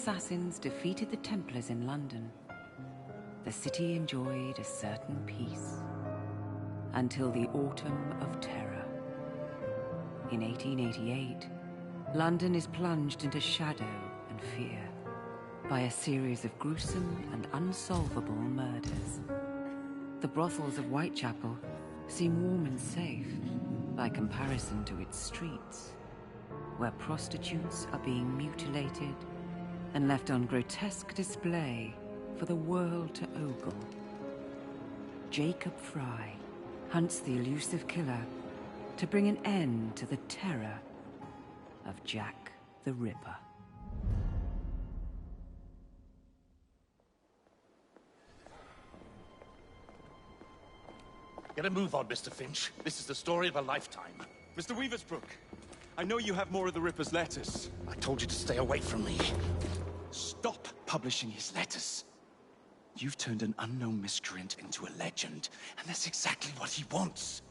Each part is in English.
assassins defeated the Templars in London, the city enjoyed a certain peace until the Autumn of Terror. In 1888, London is plunged into shadow and fear by a series of gruesome and unsolvable murders. The brothels of Whitechapel seem warm and safe by comparison to its streets, where prostitutes are being mutilated and left on grotesque display for the world to ogle. Jacob Frye hunts the elusive killer to bring an end to the terror of Jack the Ripper. Get a move on, Mr. Finch. This is the story of a lifetime. Mr. Weaversbrook, I know you have more of the Ripper's letters. I told you to stay away from me. Stop publishing his letters. You've turned an unknown miscreant into a legend, and that's exactly what he wants.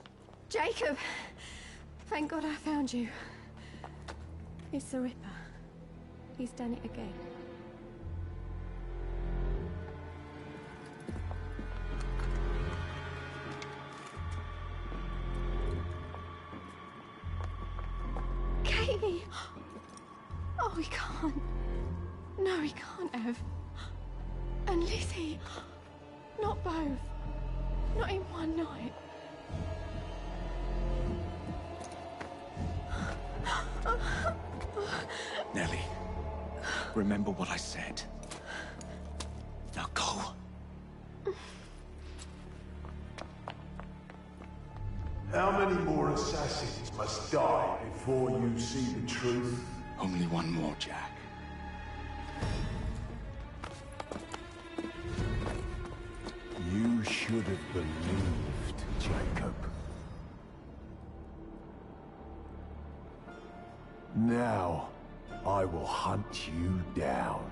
Jacob! Thank God I found you. It's the Ripper. He's done it again. Katie! Oh, he can't. No, he can't have. And Lizzie. Not both. Not in one night. Nellie, remember what I said. Now go. How many more assassins must die before you see the truth? Only one more, Jack. You should have believed, Jacob. Now, I will hunt you down.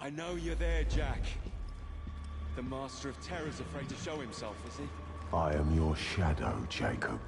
I know you're there, Jack. The Master of Terror's afraid to show himself, is he? I am your shadow, Jacob.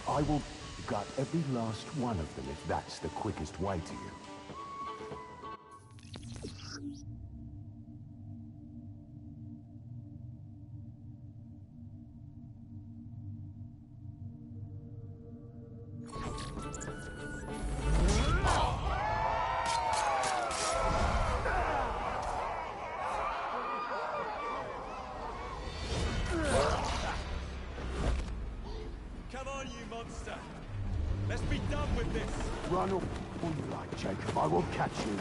I will gut every last one of them if that's the quickest way to you. Come on, you monster! Let's be done with this! Run all you like, Jacob. I will catch you.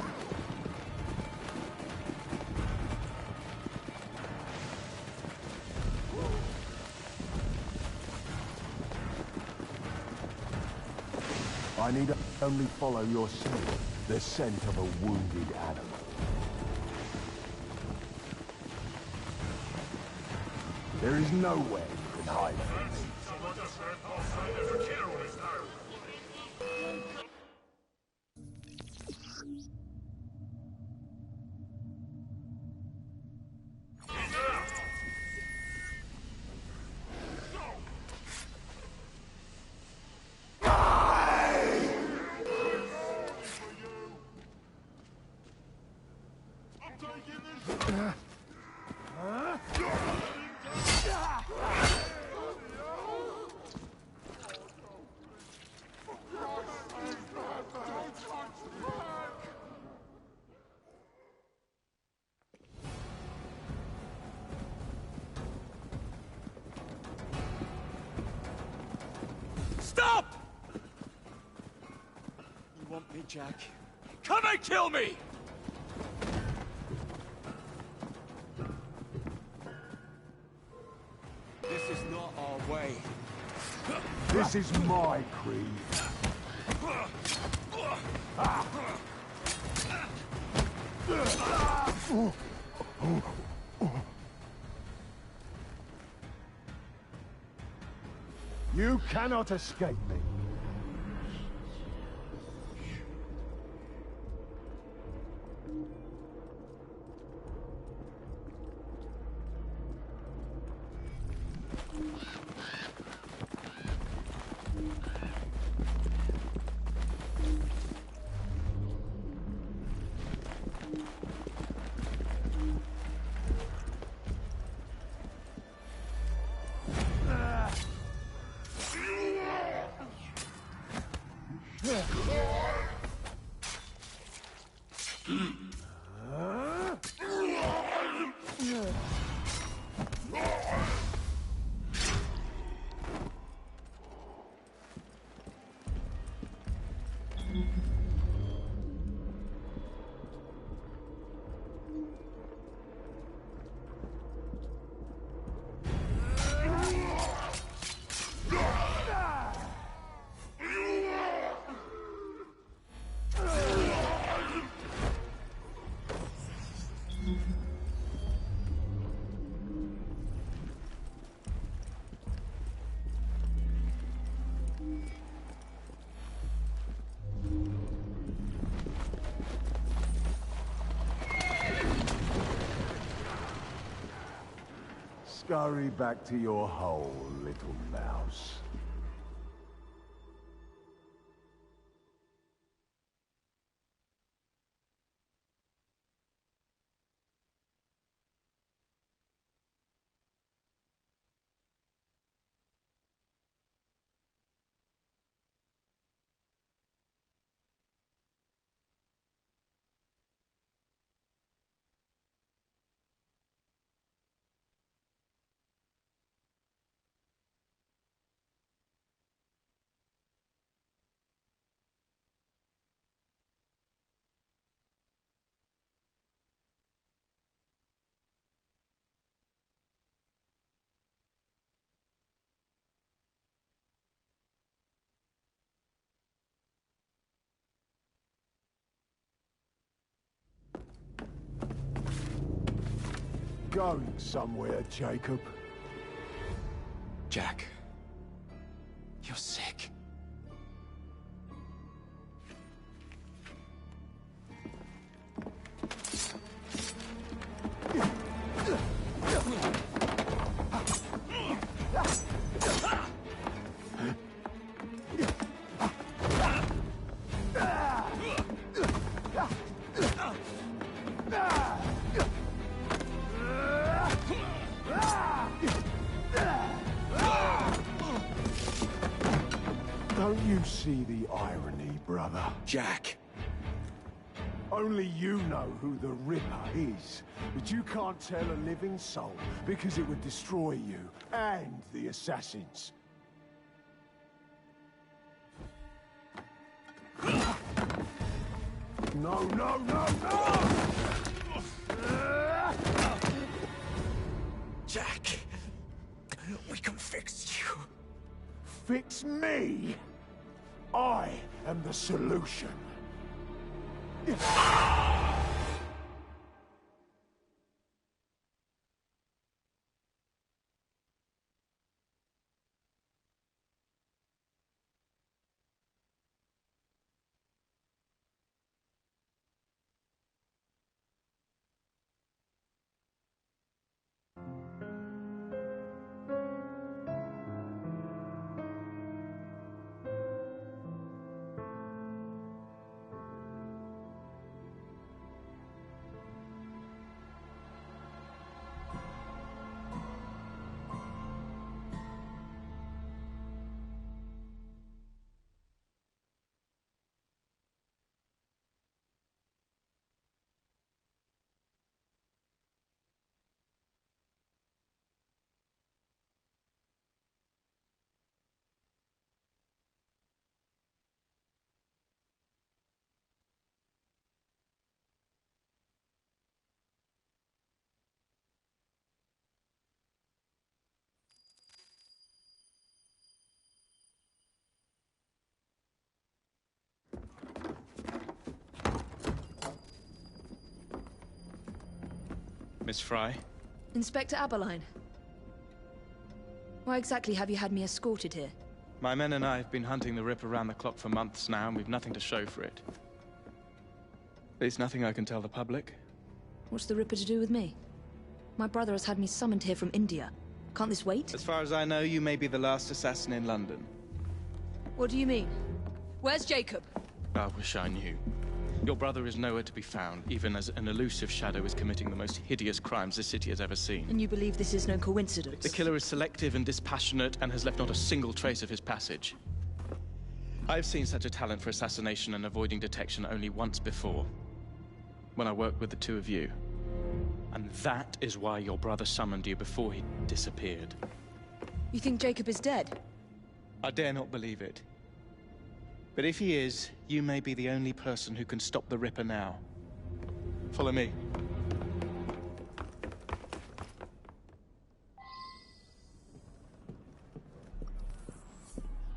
I need only follow your scent, the scent of a wounded animal. There is nowhere you can hide from me. Stop! You want me, Jack? Come and kill me! This is not our way. This is my creed. You cannot escape me. Scurry back to your hole, little mouse. Going somewhere, Jacob. Jack, you're sick. Don't you see the irony, brother? Jack. Only you know who the Ripper is, but you can't tell a living soul because it would destroy you and the assassins. No, no, no, no! Jack, we can fix you. Fix me? I am the solution. Miss Fry. Inspector Aberline. Why exactly have you had me escorted here? My men and I have been hunting the Ripper around the clock for months now, and we've nothing to show for it. There's nothing I can tell the public. What's the Ripper to do with me? My brother has had me summoned here from India. Can't this wait? As far as I know, you may be the last assassin in London. What do you mean? Where's Jacob? I wish I knew. Your brother is nowhere to be found, even as an elusive shadow is committing the most hideous crimes the city has ever seen. And you believe this is no coincidence? The killer is selective and dispassionate and has left not a single trace of his passage. I've seen such a talent for assassination and avoiding detection only once before, when I worked with the two of you. And that is why your brother summoned you before he disappeared. You think Jacob is dead? I dare not believe it. But if he is, you may be the only person who can stop the Ripper now. Follow me.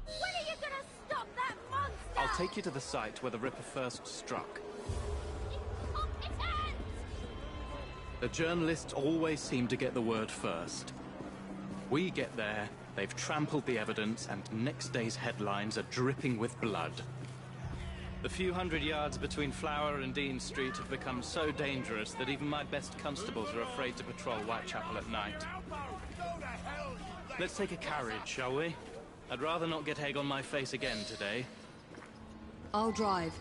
When are you gonna stop that monster? I'll take you to the site where the Ripper first struck. Off its hands! The journalists always seem to get the word first. We get there, they've trampled the evidence, and next day's headlines are dripping with blood. The few hundred yards between Flower and Dean Street have become so dangerous that even my best constables are afraid to patrol Whitechapel at night. Let's take a carriage, shall we? I'd rather not get egg on my face again today. I'll drive.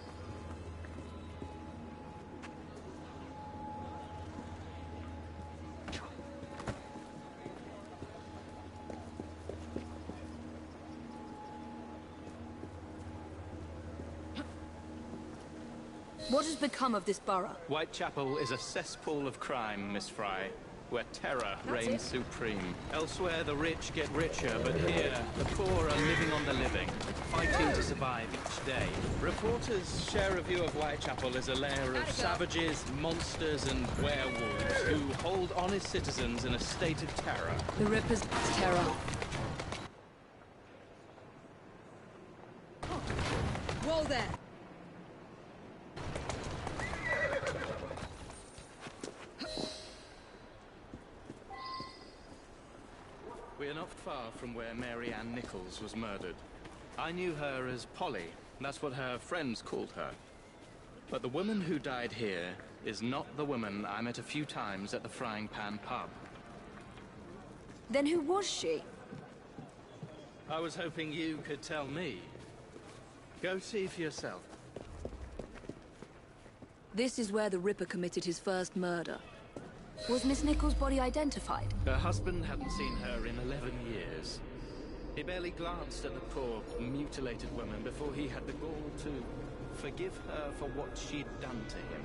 What has become of this borough? Whitechapel is a cesspool of crime, Miss Fry, where terror reigns supreme. Elsewhere, the rich get richer, but here, the poor are living on the living, fighting to survive each day. Reporters share a view of Whitechapel as a lair of savages, monsters, and werewolves who hold honest citizens in a state of terror. The Ripper's terror. Whoa there! We are not far from where Mary Ann Nichols was murdered. I knew her as Polly. That's what her friends called her. But the woman who died here is not the woman I met a few times at the Frying Pan pub. Then who was she? I was hoping you could tell me. Go see for yourself. This is where the Ripper committed his first murder. Was Miss Nichols' body identified? Her husband hadn't seen her in 11 years. He barely glanced at the poor, mutilated woman before he had the gall to forgive her for what she'd done to him.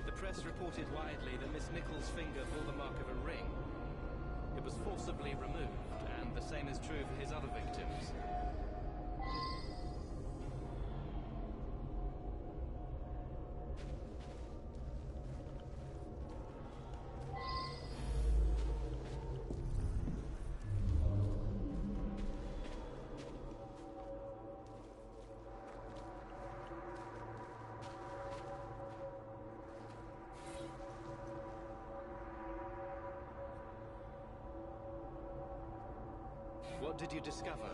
The press reported widely that Miss Nichols' finger bore the mark of a ring. It was forcibly removed, and the same is true for his other victims. What did you discover?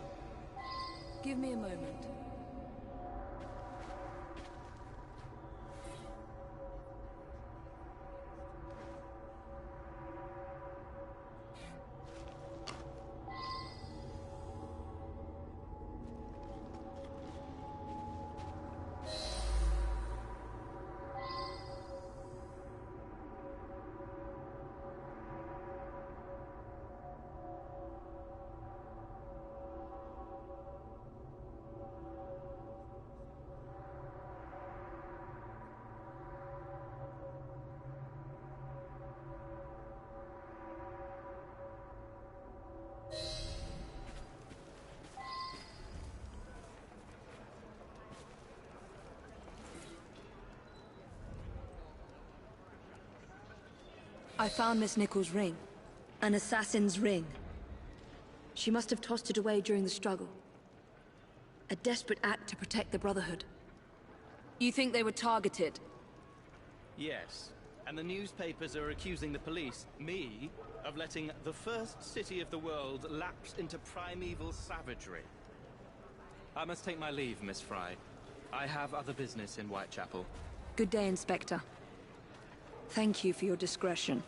Give me a moment. I found Miss Nichols' ring. An assassin's ring. She must have tossed it away during the struggle. A desperate act to protect the Brotherhood. You think they were targeted? Yes. And the newspapers are accusing the police, me, of letting the first city of the world lapse into primeval savagery. I must take my leave, Miss Fry. I have other business in Whitechapel. Good day, Inspector. Thank you for your discretion.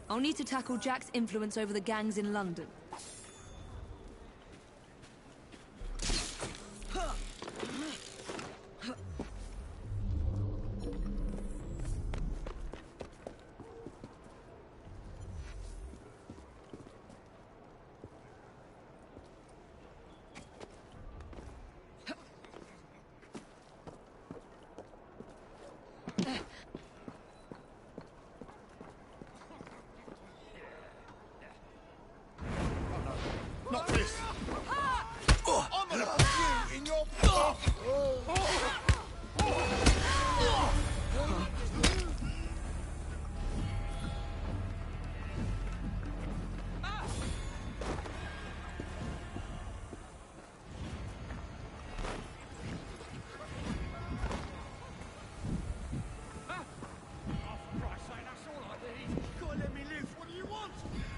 I'll need to tackle Jack's influence over the gangs in London. Not this! I'm gonna put you in your...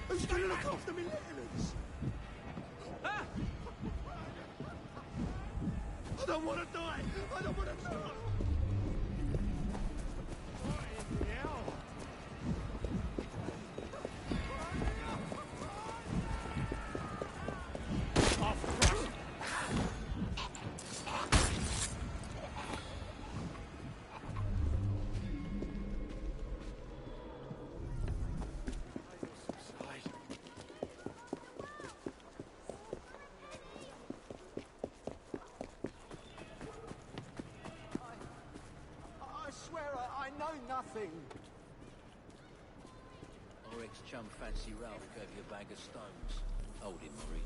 Who's gonna look after me littlers? I don't want to die! I don't want to die! What in the hell? Oh, Christ! I swear I know nothing. Our ex-chum Fancy Ralph gave you a bag of stones. Hold him, Marie.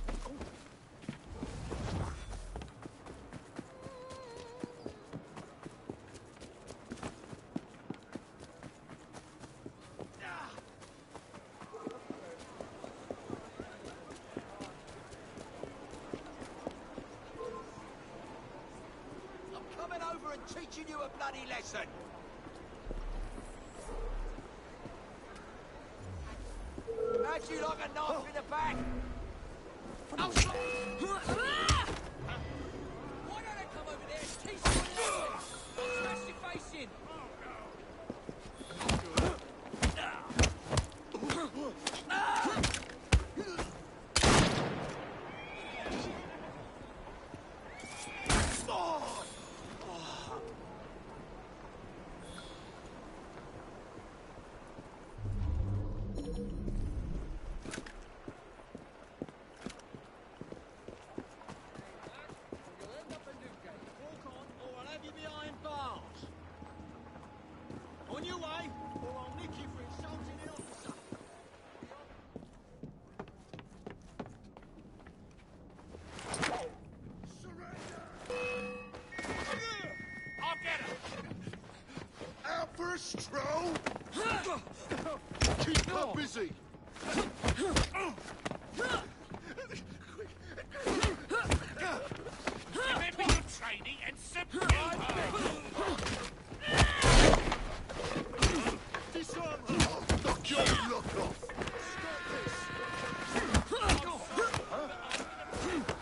I'm coming over and teaching you a bloody lesson! How'd you like a knife in the back? Oh, why don't I come over there and teach you a lesson? Smash your face in! On your way, or I'll nick you for insulting an officer. Surrender! I'll get her! Out for a stroll? Keep her busy! Remember your training and subdue her! Disarm her! Knock your look off!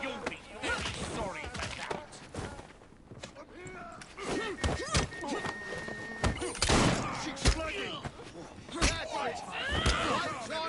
You'll be very sorry for that! She's flagging! That's it!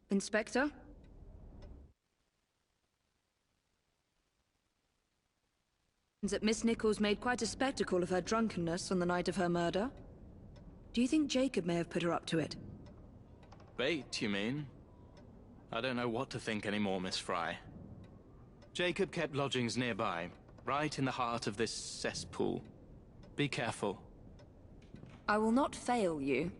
Inspector? That Miss Nichols made quite a spectacle of her drunkenness on the night of her murder. Do you think Jacob may have put her up to it? Bait, you mean? I don't know what to think anymore, Miss Fry. Jacob kept lodgings nearby, right in the heart of this cesspool. Be careful. I will not fail you.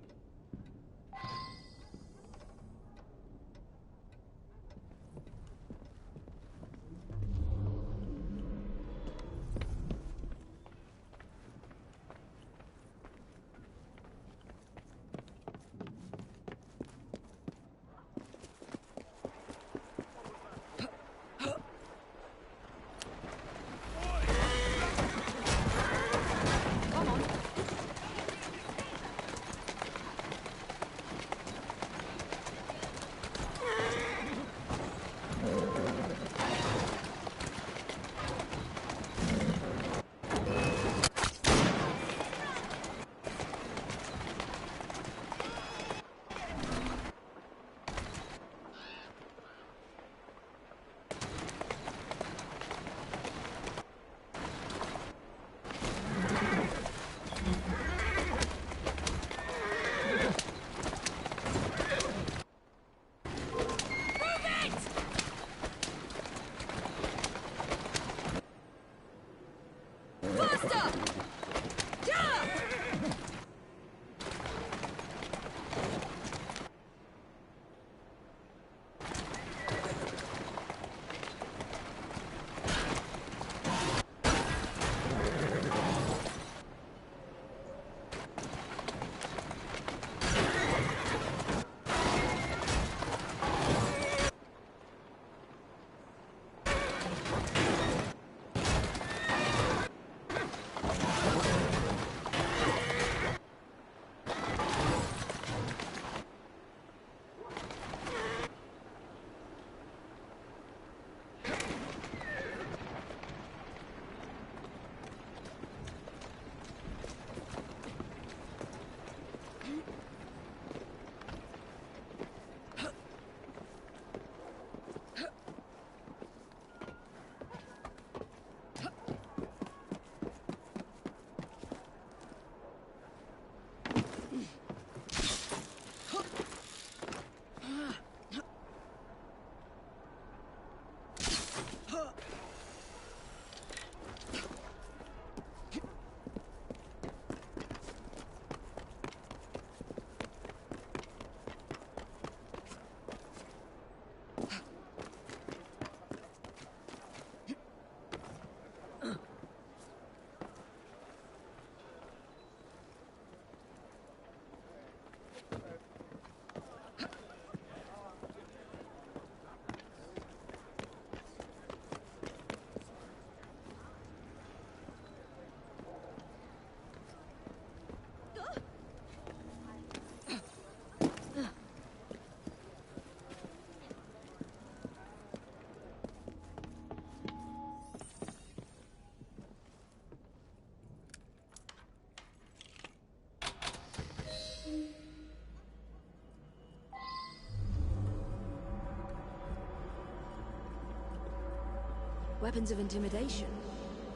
Weapons of intimidation,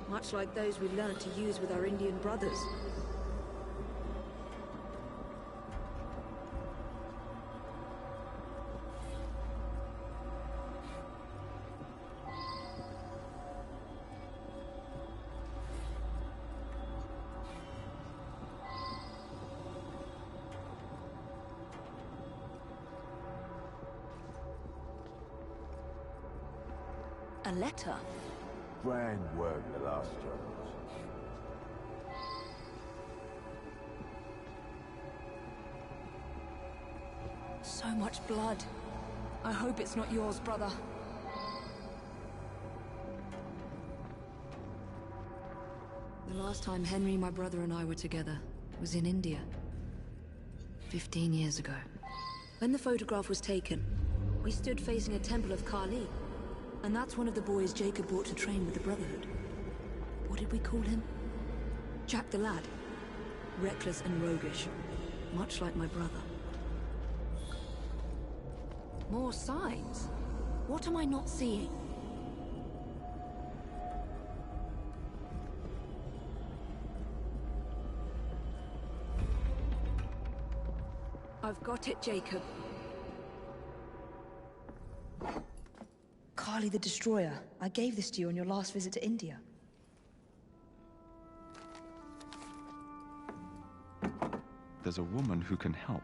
much like those we learnt to use with our Indian brothers. A letter? Bran weren't the last Jones. So much blood. I hope it's not yours, brother. The last time Henry, my brother, and I were together was in India. 15 years ago. When the photograph was taken, we stood facing a temple of Kali. And that's one of the boys Jacob brought to train with the Brotherhood. What did we call him? Jack the Lad. Reckless and roguish. Much like my brother. More signs? What am I not seeing? I've got it, Jacob. Kali the Destroyer. I gave this to you on your last visit to India. There's a woman who can help.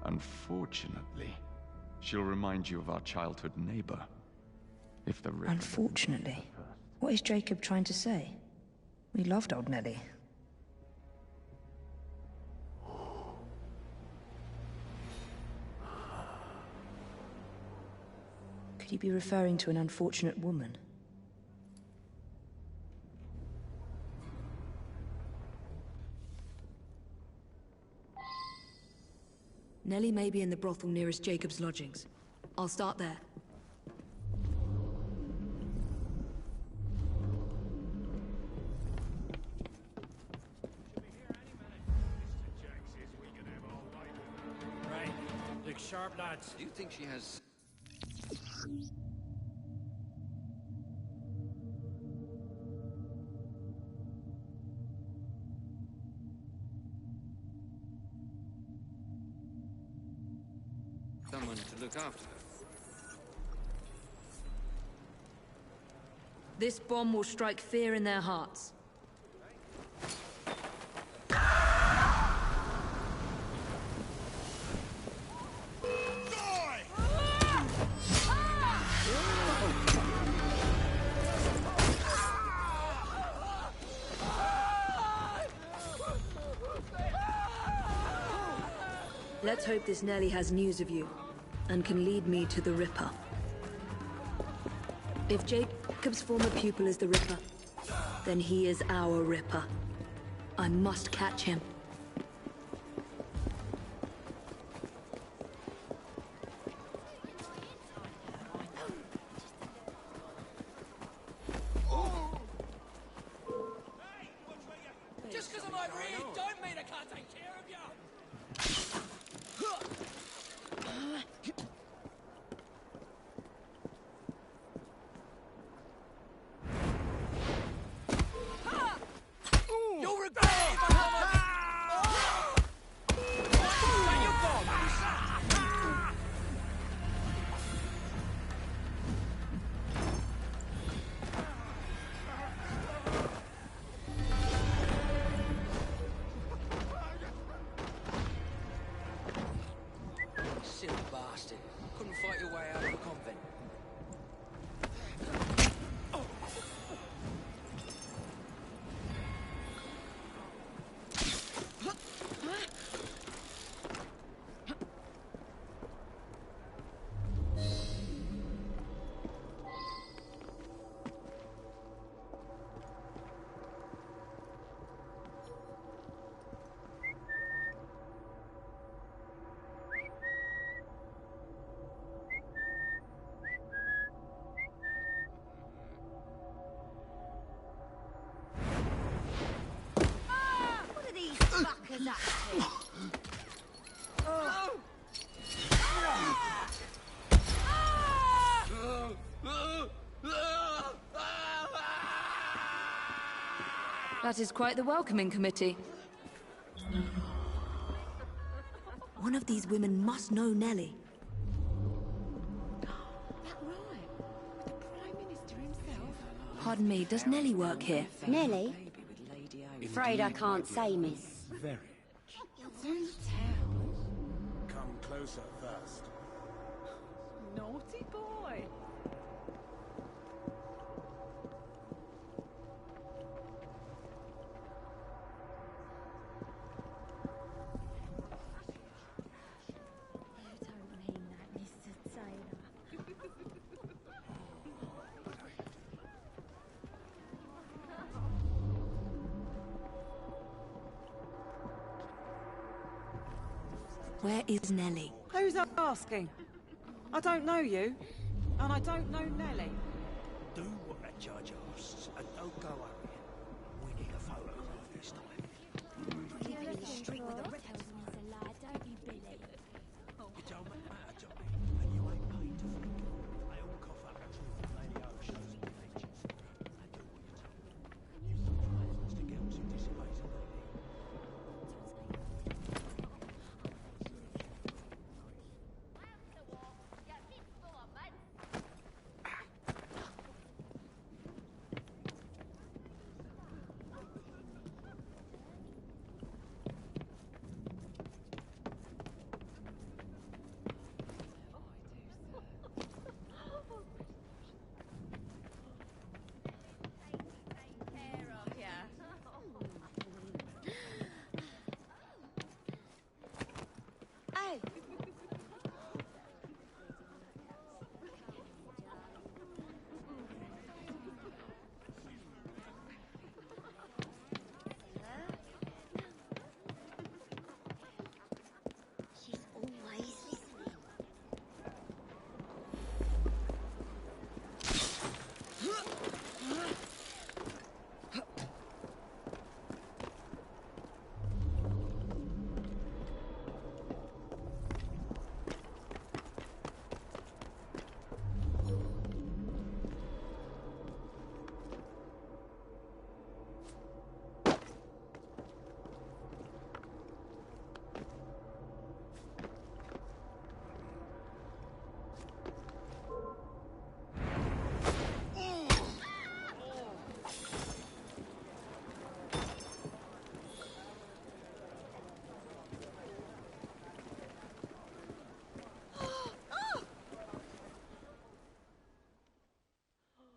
Unfortunately, she'll remind you of our childhood neighbor. If the Ripper... Unfortunately? What is Jacob trying to say? We loved old Nellie. Could he be referring to an unfortunate woman? Nellie may be in the brothel nearest Jacob's lodgings. I'll start there. Right. Look sharp, lads. Do you think she has... someone to look after her? This bomb will strike fear in their hearts. Let's hope this Nellie has news of you, and can lead me to the Ripper. If Jacob's former pupil is the Ripper, then he is our Ripper. I must catch him. Just because I'm over here, don't mean I can't take care of you! You'll regret it if I come over! You're gone! Silly bastard. Couldn't fight your way out of a convent. What are these fuckers up to? That is quite the welcoming committee. One of these women must know Nellie. That rhyme. The Prime Minister himself. Pardon me, does Nellie work here? Nellie? Afraid I can't say, miss. Very. Who's town? Come closer first. Naughty boy. Where is Nellie? Who's asking? I don't know you, and I don't know Nellie. Do what the judge asks, and don't go hurrying. We need a photograph this time. Living in the street with a rip. He's a lie, don't you, Billy? It don't matter, Johnny, and you ain't paid to think. They all cough up the truth when Lady O shows them pictures. And do what you're told. You surprise Mr. Gels who disobeys a lady.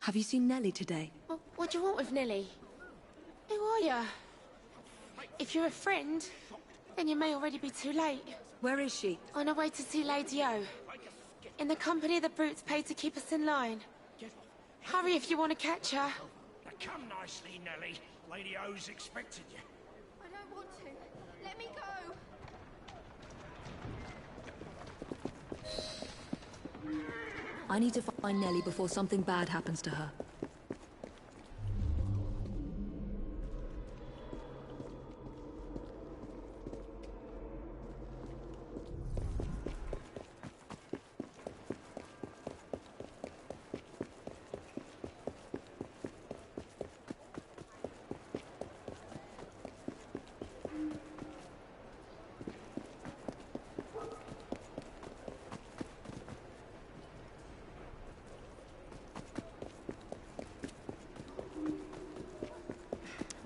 Have you seen Nellie today? What do you want with Nellie? Who are you? If you're a friend, then you may already be too late. Where is she? On her way to see Lady O. In the company the brutes paid to keep us in line. Hurry if you want to catch her. Now come nicely, Nellie. Lady O's expected you. I don't want to. Let me go. I need to find Nellie before something bad happens to her.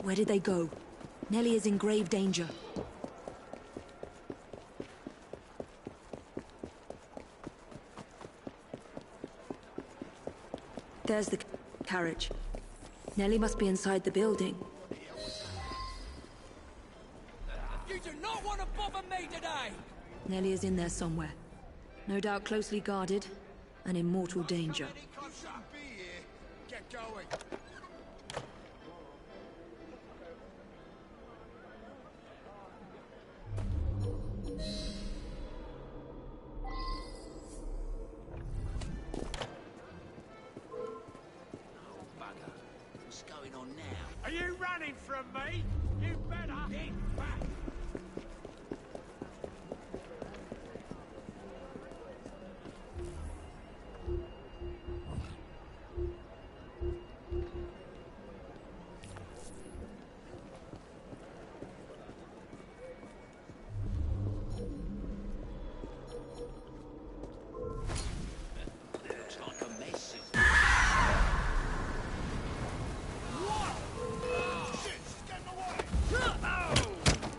Where did they go? Nellie is in grave danger. There's the carriage. Nellie must be inside the building. You do not want to bother me today! Nellie is in there somewhere. No doubt closely guarded and in mortal danger. Get going. Are you running from me? You better get back! Looks like a mess. Shit, she's getting away! Oh!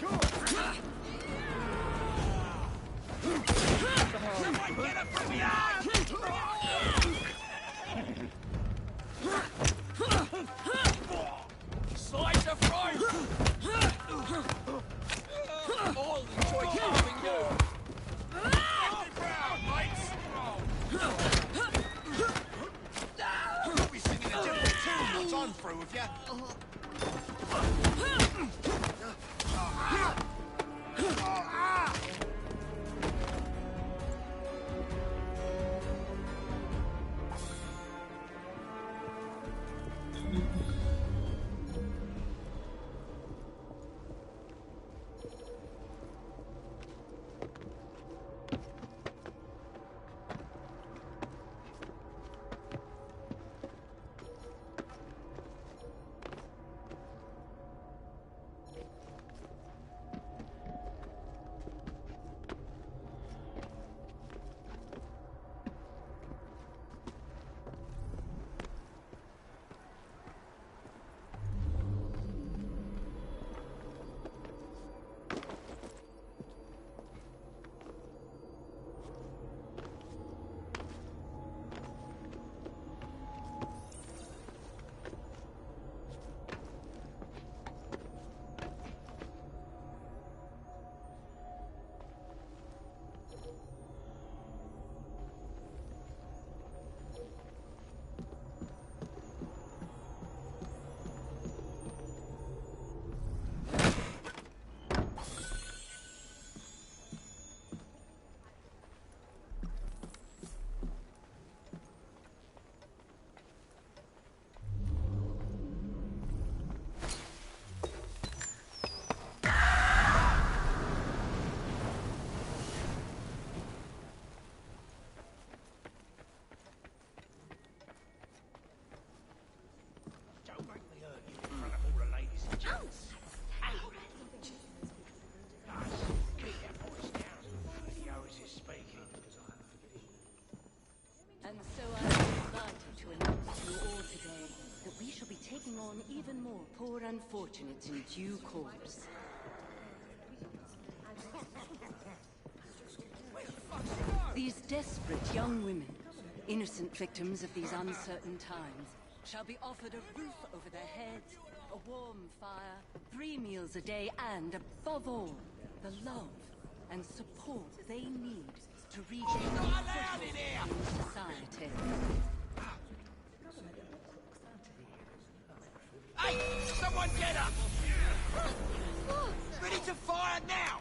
unfortunates in due course. These desperate young women, innocent victims of these uncertain times, shall be offered a roof over their heads, a warm fire, 3 meals a day, and above all, the love and support they need to regain a foothold in society. Hey! Someone get her! Ready to fire now!